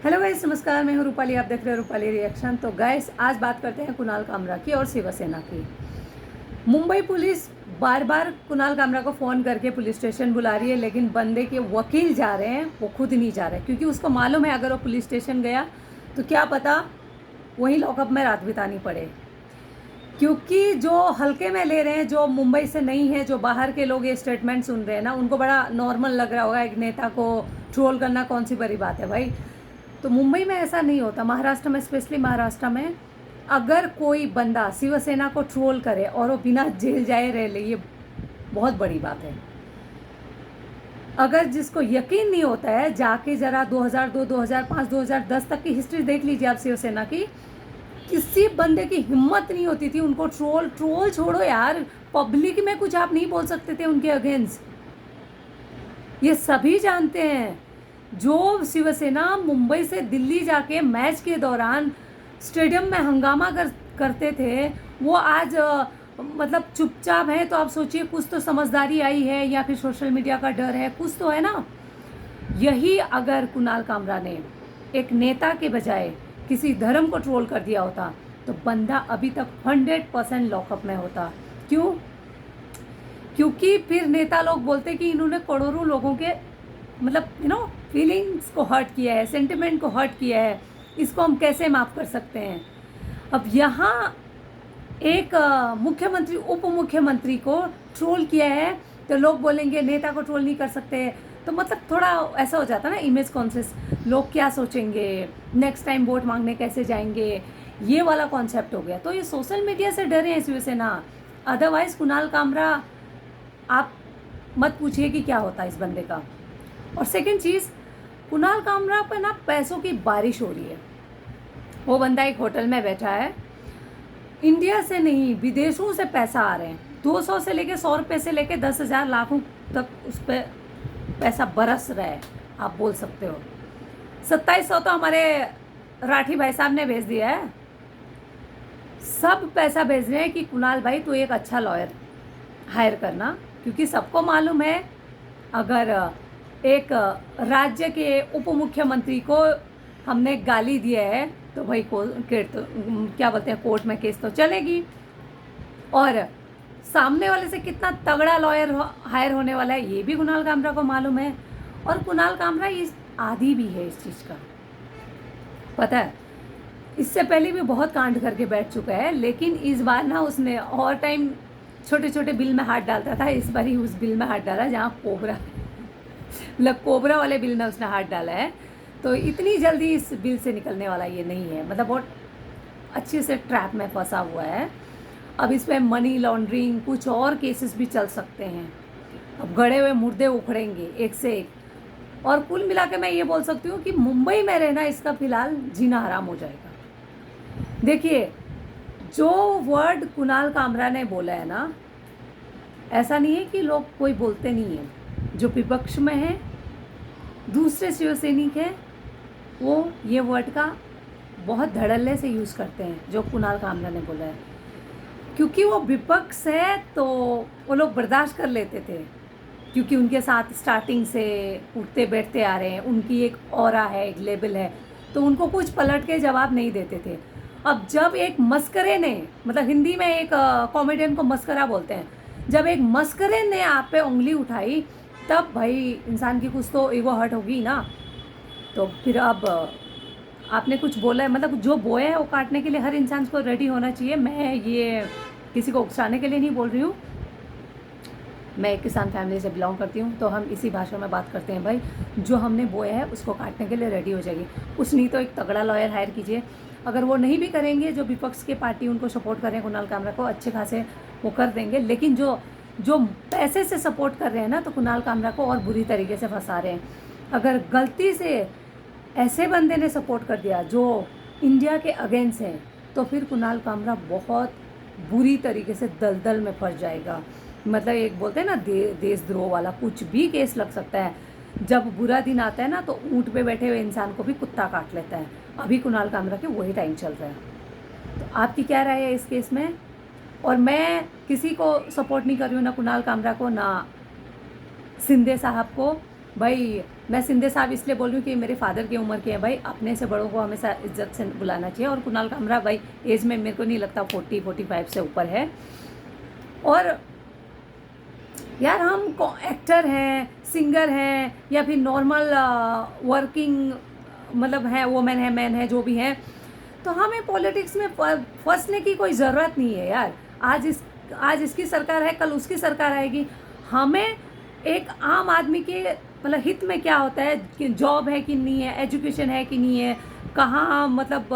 Hello guys, नमस्कार। मैं हूँ रूपाली, आप देख रहे हो रूपाली रिएक्शन। तो गाइस, आज बात करते हैं कुणाल कामरा की और शिवसेना की। मुंबई पुलिस बार बार कुणाल कामरा को फ़ोन करके पुलिस स्टेशन बुला रही है, लेकिन बंदे के वकील जा रहे हैं, वो खुद नहीं जा रहे, क्योंकि उसको मालूम है अगर वो पुलिस स्टेशन गया तो क्या पता वहीं लॉकअप में रात बितानी पड़े। क्योंकि जो हल्के में ले रहे हैं, जो मुंबई से नहीं है, जो बाहर के लोग ये स्टेटमेंट सुन रहे हैं ना, उनको बड़ा नॉर्मल लग रहा होगा। एक नेता को ट्रोल करना कौन सी बड़ी बात है भाई। तो मुंबई में ऐसा नहीं होता, महाराष्ट्र में, स्पेशली महाराष्ट्र में अगर कोई बंदा शिवसेना को ट्रोल करे और वो बिना जेल जाए रह ले, ये बहुत बड़ी बात है। अगर जिसको यकीन नहीं होता है, जाके ज़रा 2002, 2005, 2010 तक की हिस्ट्री देख लीजिए आप शिवसेना की। किसी बंदे की हिम्मत नहीं होती थी उनको ट्रोल छोड़ो यार, पब्लिक में कुछ आप नहीं बोल सकते थे उनके अगेंस्ट। ये सभी जानते हैं। जो शिवसेना मुंबई से दिल्ली जाके मैच के दौरान स्टेडियम में हंगामा करते थे, वो आज मतलब चुपचाप है। तो आप सोचिए, कुछ तो समझदारी आई है या फिर सोशल मीडिया का डर है, कुछ तो है ना। यही अगर कुणाल कामरा ने एक नेता के बजाय किसी धर्म को ट्रोल कर दिया होता तो बंदा अभी तक 100% लॉकअप में होता। क्यों? क्योंकि फिर नेता लोग बोलते कि इन्होंने करोड़ों लोगों के मतलब फीलिंग्स को हर्ट किया है, सेंटिमेंट को हर्ट किया है, इसको हम कैसे माफ़ कर सकते हैं। अब यहाँ एक मुख्यमंत्री, उप मुख्यमंत्री को ट्रोल किया है तो लोग बोलेंगे नेता को ट्रोल नहीं कर सकते। तो मतलब थोड़ा ऐसा हो जाता है ना, इमेज कॉन्शियस, लोग क्या सोचेंगे, नेक्स्ट टाइम वोट मांगने कैसे जाएंगे, ये वाला कॉन्सेप्ट हो गया। तो ये सोशल मीडिया से डरे हैं शिवसेना। अदरवाइज कुणाल कामरा, आप मत पूछिए कि क्या होता है इस बंदे का। और सेकंड चीज़, कुणाल कामरा पर ना पैसों की बारिश हो रही है। वो बंदा एक होटल में बैठा है, इंडिया से नहीं विदेशों से पैसा आ रहे हैं, 200 से लेके 100 रुपये से लेके 10,000 लाखों तक उस पर पैसा बरस रहा है, आप बोल सकते हो। 2700 तो हमारे राठी भाई साहब ने भेज दिया है। सब पैसा भेज रहे हैं कि कुणाल भाई तू एक अच्छा लॉयर हायर करना, क्योंकि सबको मालूम है अगर एक राज्य के उप मुख्यमंत्री को हमने गाली दिया है तो भाई क्या बोलते हैं, कोर्ट में केस तो चलेगी। और सामने वाले से कितना तगड़ा लॉयर हायर होने वाला है ये भी कुणाल कामरा को मालूम है। और कुणाल कामरा इस आदी भी है इस चीज़ का, पता है। इससे पहले भी बहुत कांड करके बैठ चुका है, लेकिन इस बार ना उसने और टाइम छोटे छोटे बिल में हाथ डालता था, इस बार ही उस बिल में हाथ डाला जहाँ कोबरा मतलब कोबरा वाले बिल में उसने हाथ डाला है। तो इतनी जल्दी इस बिल से निकलने वाला ये नहीं है, मतलब बहुत अच्छे से ट्रैप में फंसा हुआ है। अब इस पर मनी लॉन्ड्रिंग, कुछ और केसेस भी चल सकते हैं। अब गड़े हुए मुर्दे उखड़ेंगे एक से एक। और कुल मिला के मैं ये बोल सकती हूँ कि मुंबई में रहना इसका फिलहाल जीना हराम हो जाएगा। देखिए, जो वर्ड कुणाल कामरा ने बोला है ना, ऐसा नहीं है कि लोग कोई बोलते नहीं है। जो विपक्ष में है, दूसरे शिवसैनिक हैं, वो ये वर्ड का बहुत धड़ल्ले से यूज़ करते हैं जो कुणाल कामरा ने बोला है। क्योंकि वो विपक्ष है तो वो लोग बर्दाश्त कर लेते थे, क्योंकि उनके साथ स्टार्टिंग से उठते बैठते आ रहे हैं, उनकी एक ऑरा है, एक लेवल है, तो उनको कुछ पलट के जवाब नहीं देते थे। अब जब एक मस्करे ने, मतलब हिंदी में एक कॉमेडियन को मस्करा बोलते हैं, जब एक मस्करे ने आप पे उंगली उठाई तब भाई इंसान की कुछ तो ईगो हर्ट होगी ना। तो फिर अब आपने कुछ बोला है, मतलब जो बोया है वो काटने के लिए हर इंसान को रेडी होना चाहिए। मैं ये किसी को उकसाने के लिए नहीं बोल रही हूँ, मैं एक किसान फैमिली से बिलोंग करती हूँ, तो हम इसी भाषा में बात करते हैं भाई। जो हमने बोया है उसको काटने के लिए रेडी हो जाइए। कुछ नहीं तो एक तगड़ा लॉयर हायर कीजिए। अगर वो नहीं भी करेंगे, जो विपक्ष के पार्टी उनको सपोर्ट कर रहे हैं कुणाल कामरा को, अच्छे खासे वो कर देंगे। लेकिन जो जो पैसे से सपोर्ट कर रहे हैं ना, तो कुणाल कामरा को और बुरी तरीके से फंसा रहे हैं। अगर गलती से ऐसे बंदे ने सपोर्ट कर दिया जो इंडिया के अगेंस्ट हैं, तो फिर कुणाल कामरा बहुत बुरी तरीके से दलदल में फंस जाएगा। मतलब एक बोलते हैं ना देशद्रोह वाला, कुछ भी केस लग सकता है। जब बुरा दिन आता है ना, तो ऊँट पे बैठे हुए इंसान को भी कुत्ता काट लेता है। अभी कुणाल कामरा के वही टाइम चल रहा है। तो आपकी क्या राय है इस केस में? और मैं किसी को सपोर्ट नहीं कर रही हूँ, ना कुणाल कामरा को, ना शिंदे साहब को। भाई मैं सिंधे साहब इसलिए बोल रही हूँ कि मेरे फादर की उम्र के हैं भाई, अपने से बड़ों को हमेशा इज्जत से बुलाना चाहिए। और कुणाल कामरा भाई एज में मेरे को नहीं लगता 40-45 से ऊपर है। और यार हम एक्टर हैं, सिंगर हैं, या फिर नॉर्मल वर्किंग मतलब है, वोमेन है, मैन है, जो भी है, तो हमें पॉलिटिक्स में फंसने की कोई ज़रूरत नहीं है यार। आज इसकी सरकार है, कल उसकी सरकार आएगी। हमें एक आम आदमी के मतलब हित में क्या होता है कि जॉब है कि नहीं है, एजुकेशन है कि नहीं है, कहाँ मतलब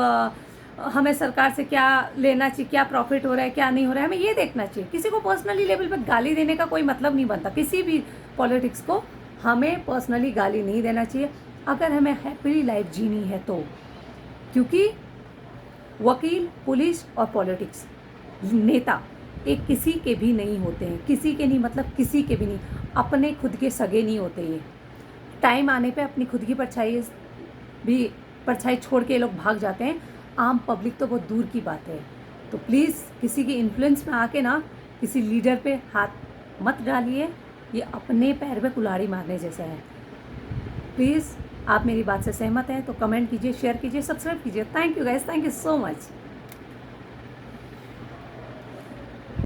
हमें सरकार से क्या लेना चाहिए, क्या प्रॉफिट हो रहा है, क्या नहीं हो रहा है, हमें ये देखना चाहिए। किसी को पर्सनली लेवल पर गाली देने का कोई मतलब नहीं बनता। किसी भी पॉलिटिक्स को हमें पर्सनली गाली नहीं देना चाहिए अगर हमें हैप्पी लाइफ जीनी है तो। क्योंकि वकील, पुलिस और पॉलिटिक्स नेता एक किसी के भी नहीं होते हैं, किसी के नहीं मतलब किसी के भी नहीं, अपने खुद के सगे नहीं होते। ये टाइम आने पे अपनी खुद की परछाई छोड़ के ये लोग भाग जाते हैं। आम पब्लिक तो बहुत दूर की बात है। तो प्लीज़ किसी के इन्फ्लुएंस में आके ना किसी लीडर पे हाथ मत डालिए, ये अपने पैर पे कुल्हाड़ी मारने जैसा है। प्लीज़ आप मेरी बात से सहमत हैं तो कमेंट कीजिए, शेयर कीजिए, सब्सक्राइब कीजिए। Thank you guys, thank you so much.